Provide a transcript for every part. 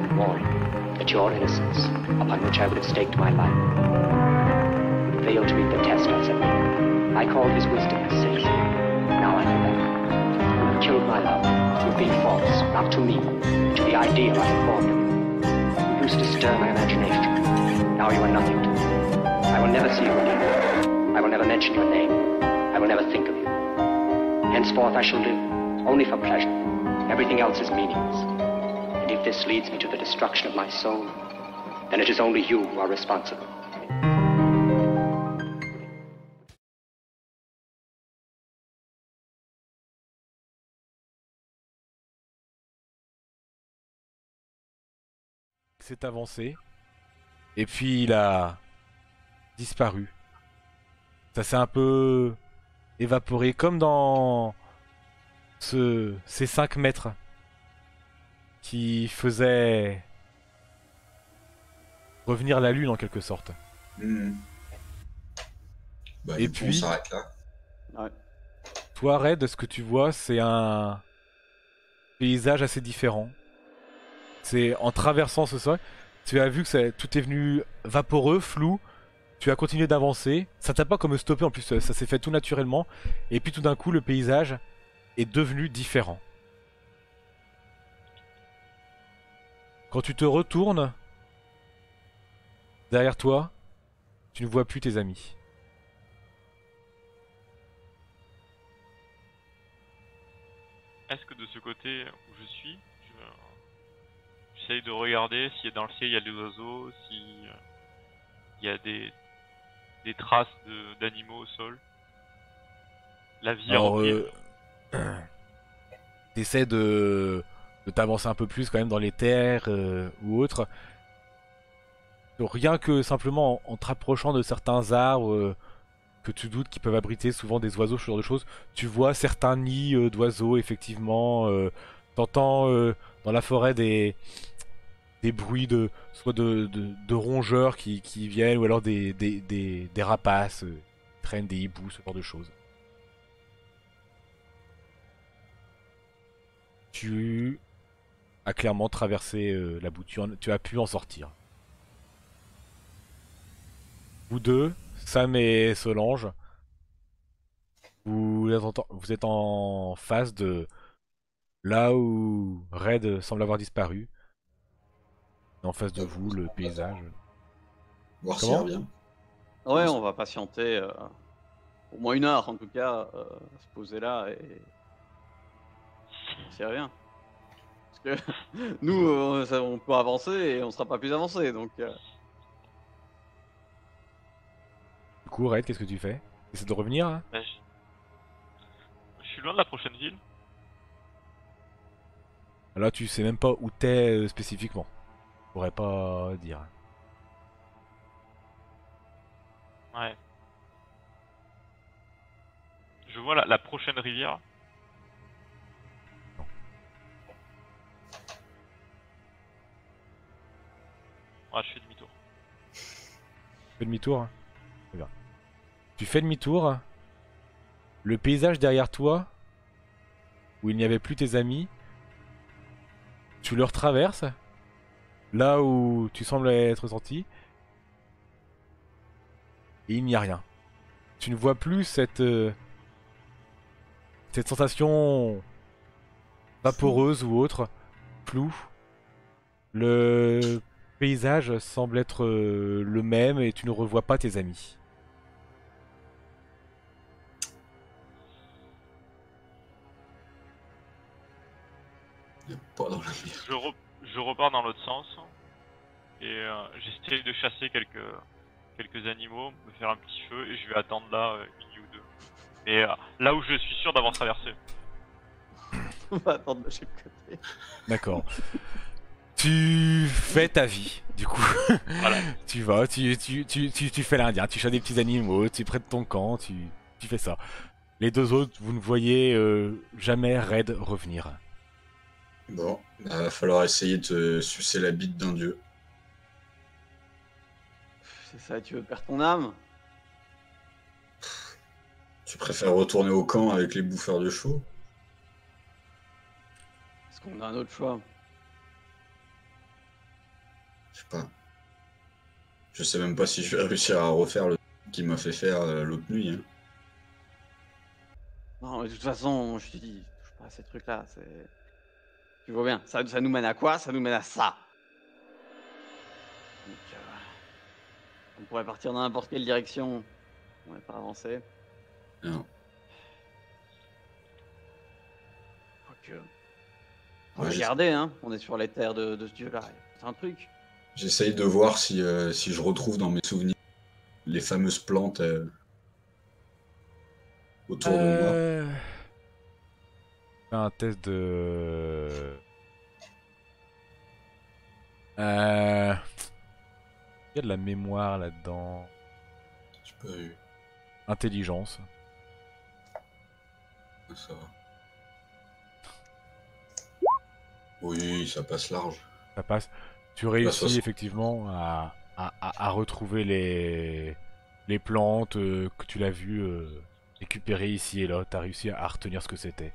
and warn that your innocence, upon which I would have staked my life, failed to meet the test I set. I called his wisdom silly. Now I know that. You have killed my love. You've been false, not to me, but to the ideal I informed you. You used to stir my imagination. Now you are nothing to me. I will never see you again. I will never mention your name. I will never think of you. Henceforth I shall live only for pleasure. Everything else is meaningless. And if this leads me to the destruction of my soul, then it is only you who are responsible. S'est avancé et puis il a disparu. Ça s'est un peu évaporé comme dans ces 5 mètres qui faisaient revenir la lune en quelque sorte. Mmh. Bah, Et du coup, on puis, s'arrête là. Ouais. toi Red, ce que tu vois c'est un paysage assez différent. C'est en traversant ce sol, tu as vu que tout est venu vaporeux, flou. Tu as continué d'avancer. Ça t'a pas comme stoppé en plus, ça s'est fait tout naturellement. Et puis tout d'un coup, le paysage est devenu différent. Quand tu te retournes, derrière toi, tu ne vois plus tes amis. Est-ce que de ce côté où je suis, j'essaye de regarder si dans le ciel il y a des oiseaux, si il y a des traces d'animaux au sol. La vie a repris. T'essaies de t'avancer un peu plus quand même dans les terres ou autres. Rien que simplement en te rapprochant de certains arbres que tu doutes qui peuvent abriter souvent des oiseaux, ce genre de choses, tu vois certains nids d'oiseaux effectivement. T'entends dans la forêt des bruits soit de rongeurs qui viennent ou alors des rapaces qui traînent, des hiboux, ce genre de choses. Tu as clairement traversé la boue, tu as pu en sortir. Vous deux, Sam et Solange, vous êtes en face de là où Red semble avoir disparu. Et en face de vous, le paysage. Voir s'il Comment revient. Ouais, on va patienter au moins 1 heure en tout cas, se poser là et c'est rien. Parce que nous, on peut avancer et on sera pas plus avancé donc. Du coup, Red, qu'est-ce que tu fais? Essaie de revenir hein. Bah, je suis loin de la prochaine ville. Là, tu sais même pas où t'es spécifiquement. Je pourrais pas dire. Ouais. Je vois la prochaine rivière. Ouais, je fais demi-tour. Tu fais demi-tour hein. Très bien. Tu fais demi-tour. Le paysage derrière toi, où il n'y avait plus tes amis, tu le retraverses. Là où tu sembles être sorti. Et il n'y a rien. Tu ne vois plus cette sensation vaporeuse ou autre, floue. Le paysage semble être le même et tu ne revois pas tes amis. Il est pas dans la mer. Je repars dans l'autre sens et j'essaye de chasser quelques animaux, me faire un petit feu et je vais attendre là une nuit ou deux. Mais là où je suis sûr d'avoir traversé. On va attendre de chaque côté. D'accord. Tu fais ta vie, du coup. Voilà. Tu vas, tu fais l'Indien, tu chasses des petits animaux, tu prêtes ton camp, tu fais ça. Les deux autres, vous ne voyez jamais Red revenir. Bon, bah, va falloir essayer de sucer la bite d'un dieu. C'est ça, tu veux perdre ton âme? Tu préfères retourner au camp avec les bouffeurs de chevaux? Est-ce qu'on a un autre choix? Je sais pas. Je sais même pas si je vais réussir à refaire le truc qui m'a fait faire l'autre nuit. Hein. Non, mais de toute façon, je te dis, touche pas à ces trucs-là. Tu vois bien, ça nous mène à quoi? Ça nous mène à ça. Donc, on pourrait partir dans n'importe quelle direction. On n'est pas avancé. Non. Quoique. Ouais, Regardez, hein, on est sur les terres de ce dieu-là. C'est un truc. J'essaye de voir si je retrouve dans mes souvenirs les fameuses plantes autour de moi. Fais un test de... Il y a de la mémoire là-dedans. J'ai pas eu. Intelligence. Ça va. Oui, ça passe large. Ça passe. Tu Bah, réussis 60. effectivement à retrouver les plantes que tu l'as vu récupérer ici et là. Tu as réussi à retenir ce que c'était.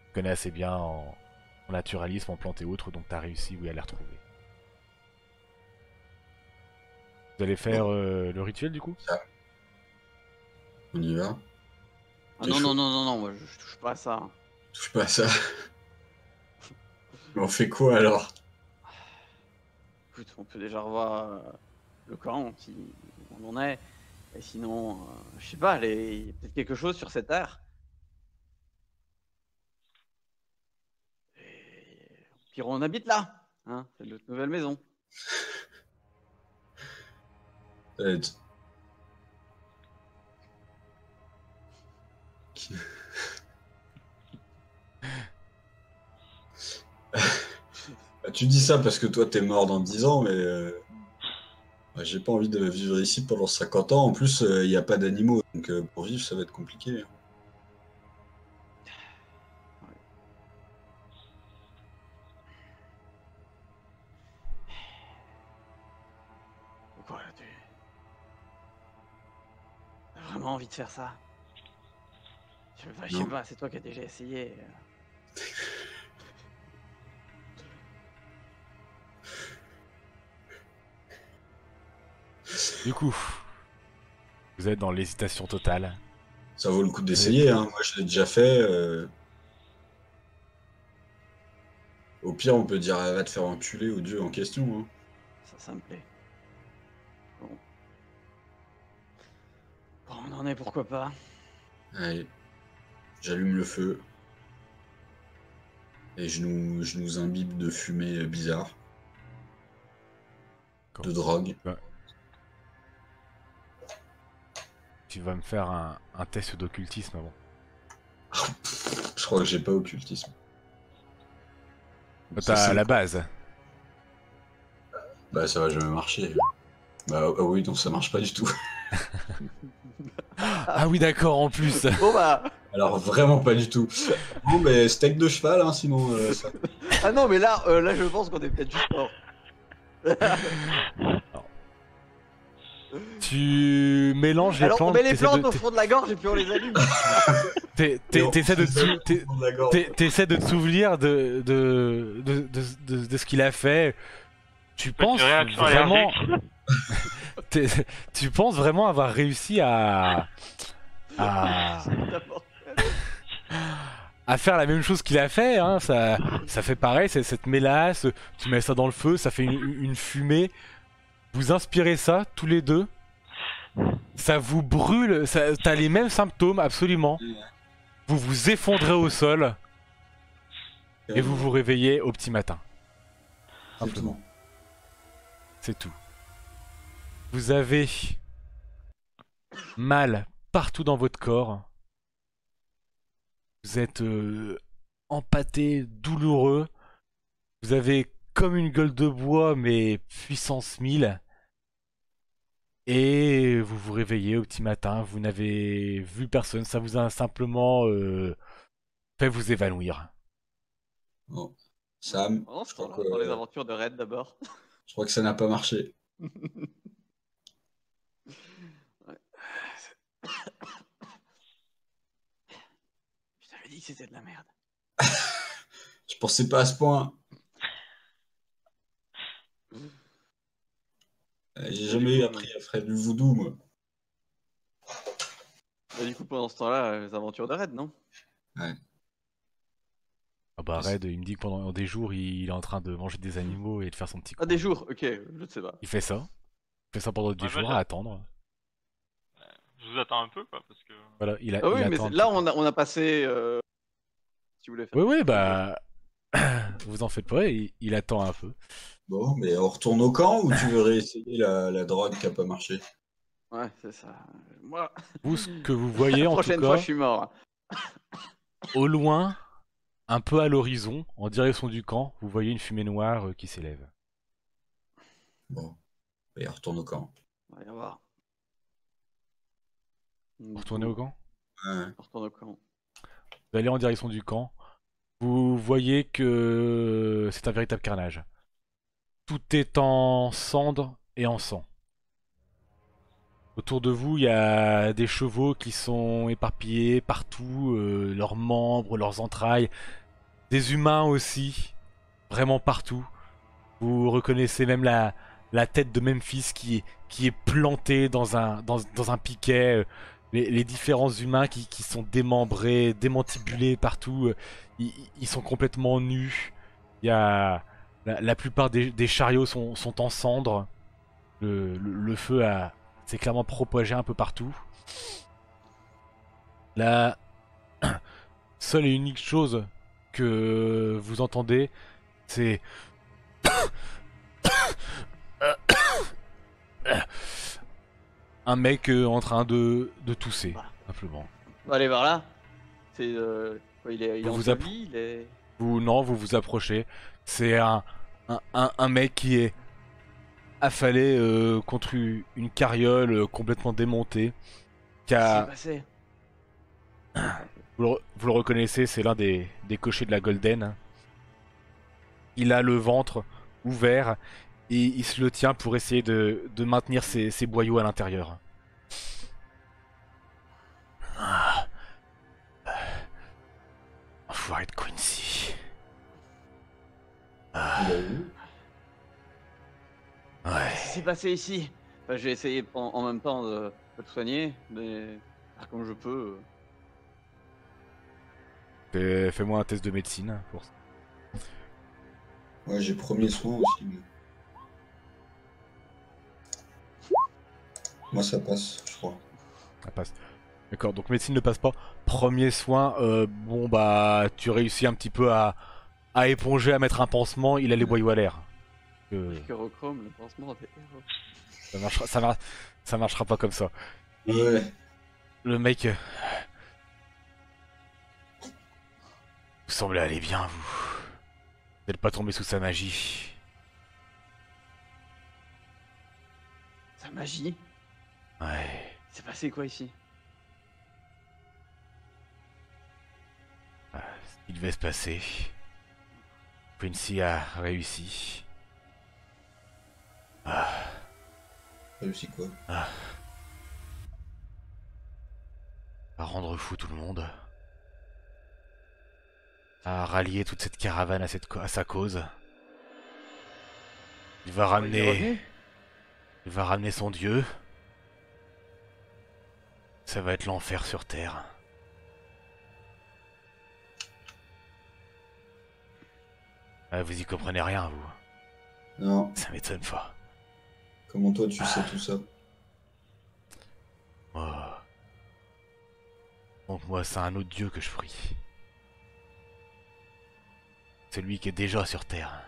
Tu connais assez bien en naturalisme, en plantes et autres, donc tu as réussi oui, à les retrouver. Vous allez faire le rituel du coup? On y va. Ah T'es non, chaud. non, moi je touche pas à ça. Touche pas à ça. Mais on fait quoi alors? Écoute, on peut déjà revoir le camp, si on en est. Et sinon, je sais pas, il y a peut-être quelque chose sur cette terre. Et puis on habite là, hein, c'est notre nouvelle maison. Euh, Bah, tu dis ça parce que toi t'es mort dans 10 ans, mais bah, j'ai pas envie de vivre ici pendant 50 ans. En plus, il n'y a pas d'animaux, donc pour vivre ça va être compliqué. Hein. Quoi, t'as vraiment envie de faire ça? Je sais Non. pas, c'est toi qui as déjà essayé. Du coup, vous êtes dans l'hésitation totale. Ça vaut le coup d'essayer, hein. Moi je l'ai déjà fait. Au pire, on peut dire va te faire enculer au dieu en question. Hein. Ça me plaît. Bon. Bon, on en est, pourquoi pas. Allez, j'allume le feu. Et je nous imbibe de fumée bizarre. De drogue. Tu vas me faire un test d'occultisme avant. Je crois que j'ai pas occultisme. T'as c'est la quoi? base. Bah ça va jamais marcher. Bah ah oui, donc ça marche pas du tout. Ah oui d'accord en plus. Bon bah. Alors vraiment pas du tout. Bon mais steak de cheval hein, sinon ça. Ah non mais là je pense qu'on est peut-être juste mort. Tu mélanges les Alors plantes. on met les plantes au fond de la gorge et puis on les allume. T'essaies de te souvenir de ce qu'il a fait. Tu penses vraiment. Tu penses vraiment avoir réussi à faire la même chose qu'il a fait, hein. Ça fait pareil, c'est cette mélasse, tu mets ça dans le feu, ça fait une fumée. Vous inspirez ça tous les deux, ça vous brûle, t'as les mêmes symptômes absolument. Vous vous effondrez au sol et vous vous réveillez au petit matin. Simplement. C'est tout. Vous avez mal partout dans votre corps. Vous êtes empâté, douloureux. Vous avez comme une gueule de bois, mais puissance 1000. Et vous vous réveillez au petit matin. Vous n'avez vu personne. Ça vous a simplement fait vous évanouir. Bon. Sam, Oh, je crois dans les aventures de Red d'abord. Je crois que ça n'a pas marché. Je t'avais dit que c'était de la merde. Je pensais pas à ce point. jamais appris à faire du voodoo, moi. Bah, du coup, pendant ce temps-là, les aventures de Red, non? Ah bah Red, il me dit que pendant des jours, il est en train de manger des animaux et de faire son petit Ah, coin. des jours, ok, je ne sais pas. Il fait ça. Il fait ça pendant des Ouais, jours bah, à attendre. Je vous attends un peu, quoi, parce que... Voilà, il Ah oui, mais attend un là, petit peu. on a passé. Si vous voulez faire. Oui, bah... vous en faites pas, il attend un peu. Bon, mais on retourne au camp ou tu veux réessayer la drogue qui a pas marché? Ouais, c'est ça. Moi, Vous, ce que vous voyez la en tout prochaine fois, cas, je suis mort. au loin, un peu à l'horizon, en direction du camp, vous voyez une fumée noire qui s'élève. Bon, et on retourne au camp. On va y voir. Vous retournez au camp? Ouais. On retourne au camp. Vous allez en direction du camp. Vous voyez que c'est un véritable carnage. Tout est en cendres et en sang. Autour de vous, il y a des chevaux qui sont éparpillés partout, leurs membres, leurs entrailles. Des humains aussi, vraiment partout. Vous reconnaissez même la tête de Memphis qui est plantée dans un piquet. Les différents humains qui sont démembrés, démantibulés partout. Ils sont complètement nus. Il y a la plupart des chariots sont en cendres. Le feu s'est clairement propagé un peu partout. La seule et unique chose que vous entendez, c'est un mec en train de tousser, simplement. On va aller voir là. C'est. Quoi, il est Vous vous enseveli, il est. Non, vous vous approchez. C'est un mec qui est affalé contre une carriole complètement démontée. Qui Qu'est-ce qui s'est a, passé? vous le reconnaissez, c'est l'un des cochers de la Golden. Il a le ventre ouvert et il se le tient pour essayer de maintenir ses boyaux à l'intérieur. Enfoiré de Quincy. Il a vu? Ouais. Qu'est-ce qui s'est passé ici? Enfin, j'ai essayé en même temps de te soigner, mais faire comme je peux. Fais-moi un test de médecine pour ça. Ouais, j'ai premier soin aussi. Moi, ça passe, je crois. Ça passe. D'accord, donc médecine ne passe pas. Premier soin, bon bah tu réussis un petit peu à éponger, à mettre un pansement, il a les boyaux à l'air. Pyrochrome, le pansement des héros. Ça marchera pas comme ça. Et Ouais. le mec... Vous semblez aller bien, vous. Vous n'êtes pas tombé sous sa magie. Sa magie? Ouais. Il s'est passé quoi ici? Ce qui devait se passer. Quincy a réussi. Réussi quoi? À rendre fou tout le monde. À rallier toute cette caravane à sa cause. Il va Il est ramener... revenu? Il va ramener son dieu. Ça va être l'enfer sur Terre. Ah, vous y comprenez rien, vous. Non. Ça m'étonne pas. Comment toi tu sais tout ça? Oh. Donc moi, c'est un autre dieu que je prie. Celui qui est déjà sur Terre.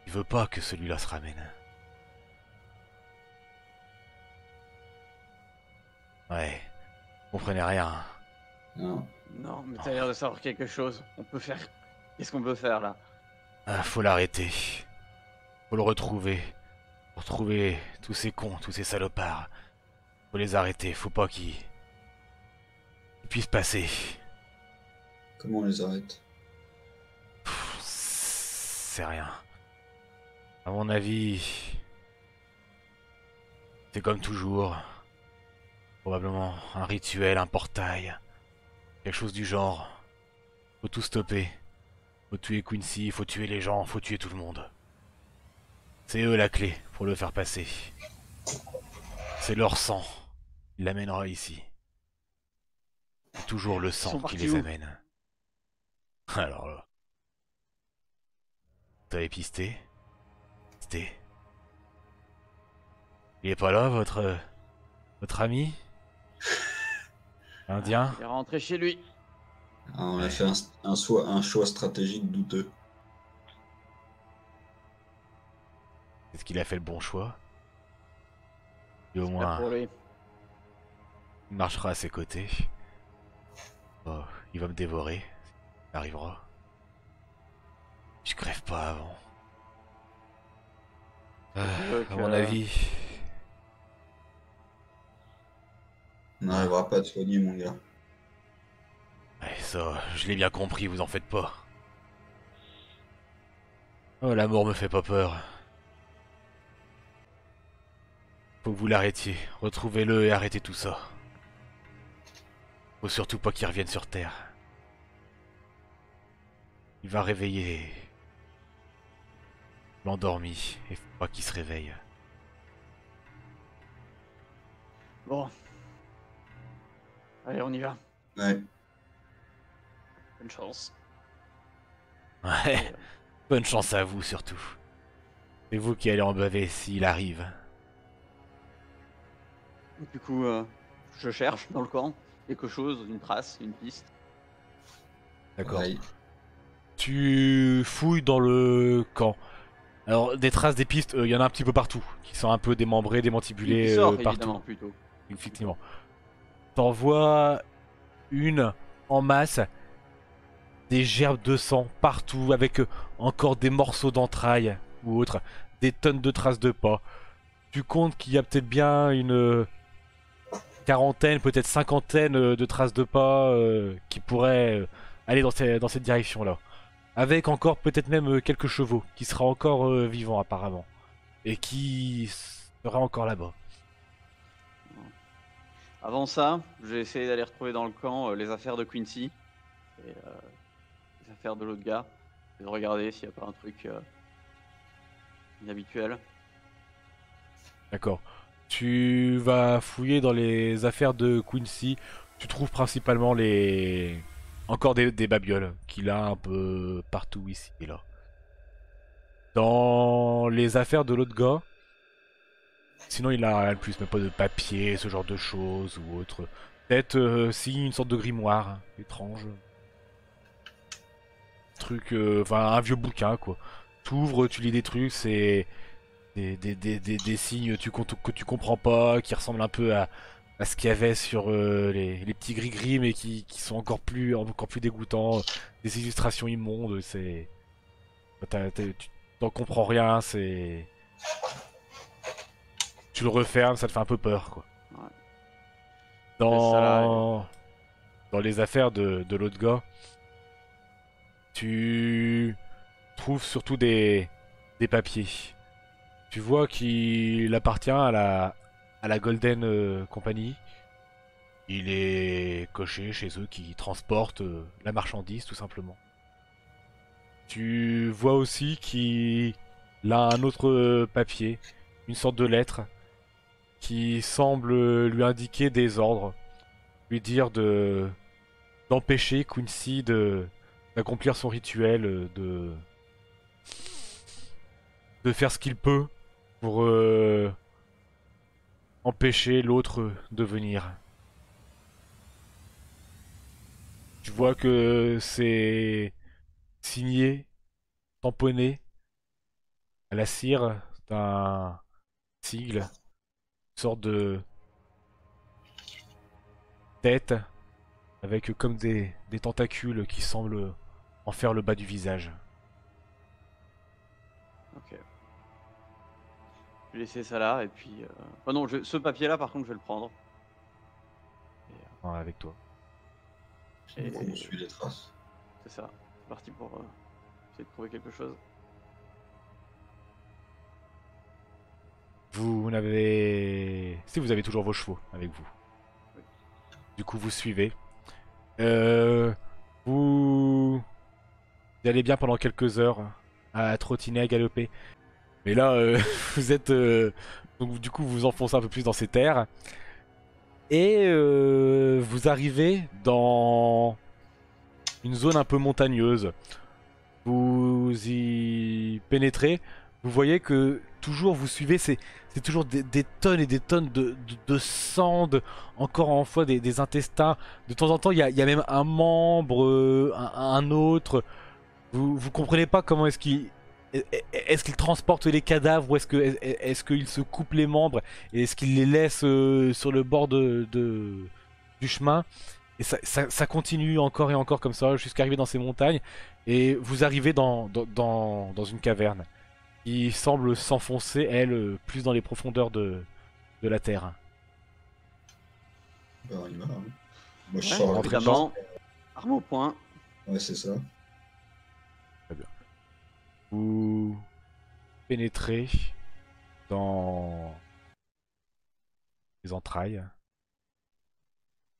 Il veut pas que celui-là se ramène. Ouais. Vous comprenez rien. Non. Non, mais t'as l'air de savoir quelque chose. On peut faire. Qu'est-ce qu'on peut faire là? Ah, faut l'arrêter. Faut le retrouver. Faut retrouver tous ces cons, tous ces salopards. Faut les arrêter, faut pas qu'ils puissent passer. Comment on les arrête? C'est rien. À mon avis, c'est comme toujours. Probablement un rituel, un portail. Quelque chose du genre. Faut tout stopper. Faut tuer Quincy, faut tuer les gens, faut tuer tout le monde. C'est eux la clé pour pour le faire passer. C'est leur sang. Il l'amènera ici. C'est toujours le sang qui partis les où? amène. Alors là. Vous avez pisté? Pisté. Il est pas là, votre ami? Indien? Il est rentré chez lui. Ah, on a fait un choix stratégique douteux. Est-ce qu'il a fait le bon choix? Et au Pas moins, pour lui. il marchera à ses côtés. Oh, il va me dévorer. Il arrivera. Je crève pas avant. veux À mon que- avis, On n'arrivera pas à te soigner, mon gars. ouais, ça, je l'ai bien compris, vous en faites pas. Oh, l'amour me fait pas peur. Faut que vous l'arrêtiez. Retrouvez-le et arrêtez tout ça. Faut surtout pas qu'il revienne sur Terre. Il va réveiller l'endormi et faut pas qu'il se réveille. Bon. Allez, on y va. Ouais. Bonne chance. Ouais, bonne chance à vous surtout. C'est vous qui allez en baver s'il arrive. Du coup, je cherche dans le camp quelque chose, une trace, une piste. D'accord. Ouais. Tu fouilles dans le camp. Alors, des traces, des pistes, il y en a un petit peu partout, qui sont un peu démembrées, démantibulées Qui sort, partout. évidemment, plutôt. Effectivement. T'en vois une en masse, des gerbes de sang partout, avec encore des morceaux d'entrailles ou autres, des tonnes de traces de pas. Tu comptes qu'il y a peut-être bien une quarantaine, peut-être cinquantaine de traces de pas qui pourraient aller dans cette direction-là. Avec encore peut-être même quelques chevaux qui seraient encore vivants apparemment. Et qui seraient encore là-bas. Avant ça, j'ai essayé d'aller retrouver dans le camp les affaires de Quincy et les affaires de l'autre gars. Et de regarder s'il n'y a pas un truc inhabituel. D'accord. Tu vas fouiller dans les affaires de Quincy. Tu trouves principalement les... Encore des babioles qu'il a un peu partout ici et là. Dans les affaires de l'autre gars, sinon il a rien de plus, mais pas de papier, ce genre de choses ou autre. Peut-être si une sorte de grimoire étrange. Truc, enfin un vieux bouquin quoi. T'ouvres, tu lis des trucs, c'est des signes que tu comprends pas, qui ressemblent un peu à ce qu'il y avait sur les petits gris-gris, mais qui sont encore plus dégoûtants. Des illustrations immondes, c'est... Tu t'en comprends rien, c'est... Tu le refermes, ça te fait un peu peur, quoi. Ouais. Dans les affaires de l'autre gars, tu trouves surtout des papiers. Tu vois qu'il appartient à la Golden Company. Il est coché chez eux qui transportent la marchandise tout simplement. Tu vois aussi qu'il a un autre papier, une sorte de lettre, qui semble lui indiquer des ordres, lui dire d'empêcher Quincy d'accomplir son rituel, de faire ce qu'il peut pour empêcher l'autre de venir. Tu vois que c'est signé, tamponné à la cire d'un sigle, une sorte de tête avec comme des tentacules qui semblent en faire le bas du visage. Ok. Je vais laisser ça là et puis... Oh non, ce papier là par contre je vais le prendre. Enfin, avec toi. Et- Donc, on suit les traces. C'est ça. C'est parti pour essayer de trouver quelque chose. Vous n'avez... Si, vous avez toujours vos chevaux avec vous. Oui. Du coup, vous suivez. Vous allez bien pendant quelques heures à trottiner, à galoper. Mais là, vous êtes... donc du coup, vous vous enfoncez un peu plus dans ces terres. Et vous arrivez dans une zone un peu montagneuse. Vous y pénétrez. Vous voyez que toujours vous suivez, c'est toujours des tonnes et des tonnes de sang, encore une fois des intestins. De temps en temps, il y a même un membre, un autre. Vous comprenez pas comment est-ce qu'il transporte les cadavres ou est-ce qu'il se coupe les membres et est-ce qu'il les laisse sur le bord du chemin. Et ça continue encore et encore comme ça jusqu'à arriver dans ces montagnes et vous arrivez dans une caverne qui semble s'enfoncer, elle, plus dans les profondeurs de la terre. Ben, on y va. Hein. Moi, je Ouais, sors rentrez évidemment. Arme au point. Ouais, c'est ça. Vous pénétrez dans les entrailles.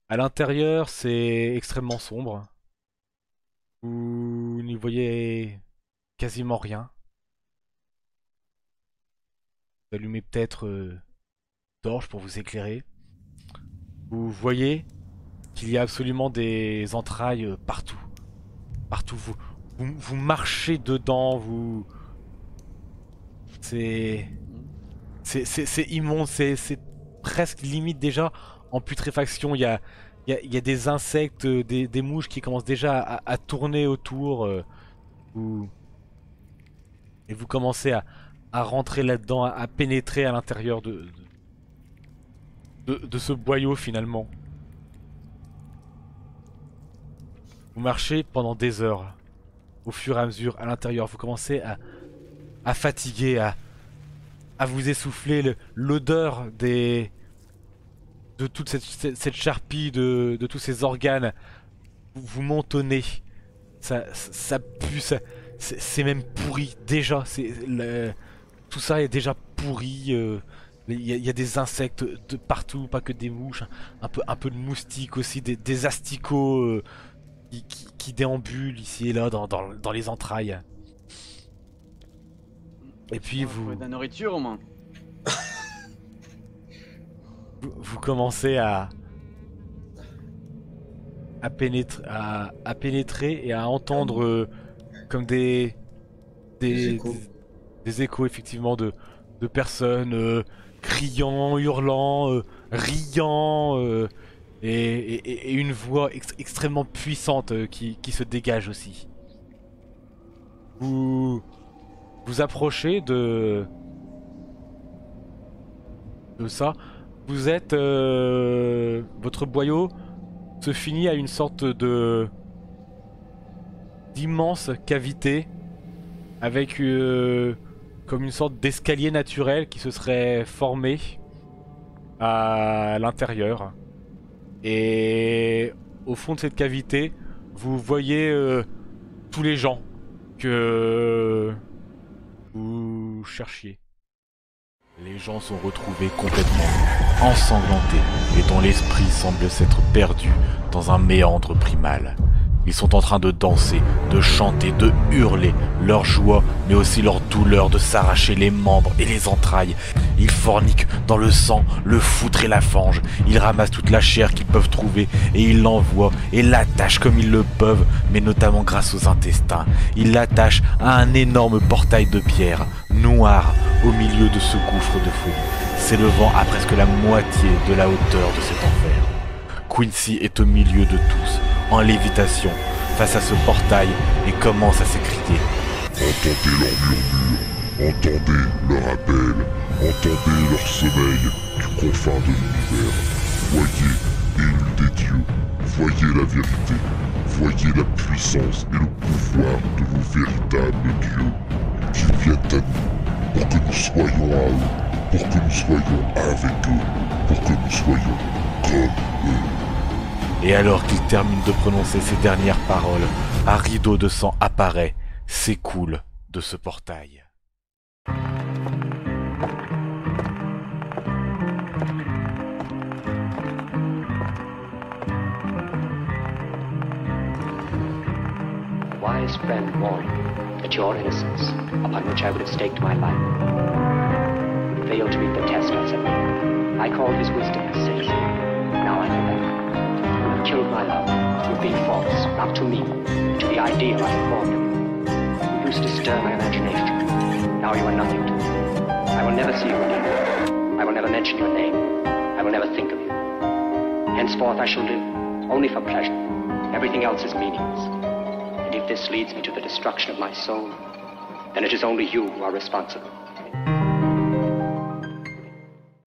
À l'intérieur, c'est extrêmement sombre. Vous n'y voyez quasiment rien. Vous allumez peut-être torche pour vous éclairer. Vous voyez qu'il y a absolument des entrailles partout. Partout, vous marchez dedans, c'est immonde, c'est presque limite déjà en putréfaction. Il y a des insectes, des mouches qui commencent déjà à tourner autour. Et vous commencez à rentrer là-dedans, à pénétrer à l'intérieur de ce boyau finalement. Vous marchez pendant des heures. Au fur et à mesure, à l'intérieur, vous commencez à fatiguer, à vous essouffler. L'odeur de toute cette charpie, de tous ces organes, vous montonnez. Ça pue, c'est même pourri. Déjà, tout ça est déjà pourri. Il y a des insectes de partout, pas que des mouches. Un peu de moustiques aussi, des asticots qui déambulent ici et là dans les entrailles. Et puis On va trouver de la nourriture au moins. vous commencez à pénétrer et à entendre comme des échos. des échos effectivement de personnes criant, hurlant, riant et une voix extrêmement puissante qui se dégage aussi. Vous approchez de ça. Vous êtes votre boyau se finit à une sorte d'immense cavité avec comme une sorte d'escalier naturel qui se serait formé à l'intérieur. Et au fond de cette cavité, vous voyez tous les gens que vous cherchiez. Les gens sont retrouvés complètement ensanglantés et dont l'esprit semble s'être perdu dans un méandre primal. Ils sont en train de danser, de chanter, de hurler leur joie, mais aussi leur douleur de s'arracher les membres et les entrailles. Ils forniquent dans le sang, le foutre et la fange. Ils ramassent toute la chair qu'ils peuvent trouver et ils l'envoient et l'attachent comme ils le peuvent, mais notamment grâce aux intestins. Ils l'attachent à un énorme portail de pierre, noir, au milieu de ce gouffre de folie, s'élevant à presque la moitié de la hauteur de cet enfer. Quincy est au milieu de tous, en lévitation, face à ce portail et commence à s'écrier. Entendez leur murmure, entendez leur appel, entendez leur sommeil du confin de l'univers. Voyez l'île des dieux, voyez la vérité, voyez la puissance et le pouvoir de vos véritables dieux. Qu'ils viennent à nous, pour que nous soyons à eux, pour que nous soyons avec eux, pour que nous soyons comme eux. Et alors qu'il termine de prononcer ces dernières paroles, un rideau de sang apparaît, s'écoule de ce portail. A wise friend warned me that your innocence, upon which I would have staked my life, failed to read the test I set him. I called his wisdom acidic. Now I know that. You have killed my love. You've been false, not to me, to the ideal I had formed of you. You used to stir my imagination. Now you are nothing to me. I will never see you again. I will never mention your name. I will never think of you. Henceforth I shall live only for pleasure. Everything else is meaningless. And if this leads me to the destruction of my soul, then it is only you who are responsible.